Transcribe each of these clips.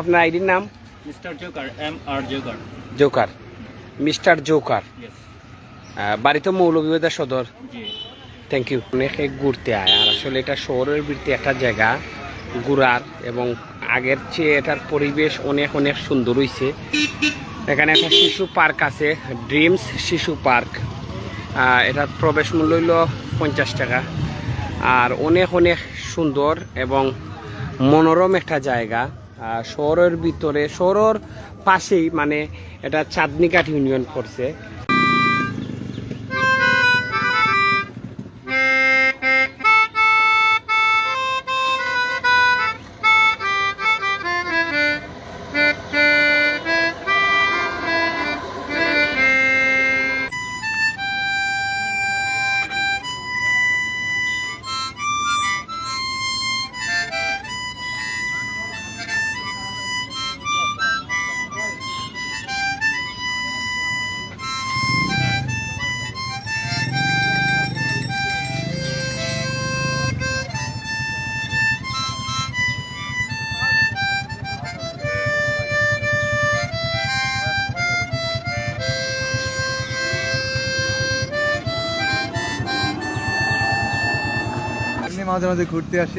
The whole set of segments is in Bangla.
আপনার আইডির নাম? Mister joker, MR joker. Joker, mister joker. বাড়ি তো মৌলভীবাজার সদর। জি। Thank you. অনেকে ঘুরতে আয়, আর আসলে এটা শহরের ভিতরে একটা জায়গা ঘুরার, এবং আগের চেয়ে এটার পরিবেশ অনেক অনেক সুন্দর হয়েছে। এখানে একটা শিশু পার্ক আছে, ড্রিমস শিশু পার্ক। এটার প্রবেশ মূল্য হইল 50 টাকা। আর অনেক অনেক সুন্দর এবং মনোরম একটা জায়গা। শহরের ভিতরে, শহরের পাশেই, মানে এটা চাঁদনিঘাট ইউনিয়ন পড়ছে। মাঝে মাঝে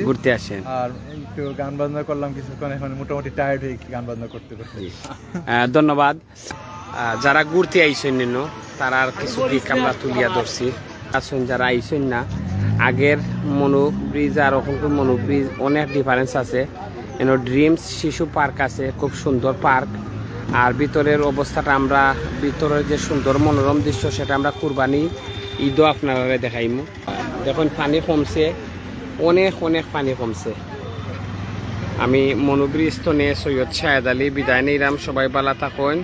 ঘুরতে আসেন, আর একটু গান বাজনা করলাম কিছুক্ষণ। এখন মোটামুটি টায়ার্ড হয়ে গান বাজনা করতে করতে। ধন্যবাদ। যারা ঘুরতে আইসেন নিন, তারা আর কিছু দিক আমরা তুলিয়া ধরছি। আসুন যারা আইসেন না, আগের মনু ব্রিজ আর ওখানকার মনু ব্রিজ অনেক ডিফারেন্স আছে। এখানে ড্রিমস শিশু পার্ক আছে, খুব সুন্দর পার্ক। আর ভিতরের অবস্থাটা আমরা, ভিতরের যে সুন্দর মনোরম দৃশ্য, সেটা আমরা কুরবানি ঈদও আপনারা দেখাইমু। দেখুন পানি কমছে, অনেক অনেক পানি কমছে। আমি মনু ব্রিজ তো নিয়ে সৈয়দ শাহেদ আলী বিদায় নিলাম। সবাই ভালো থাকুন।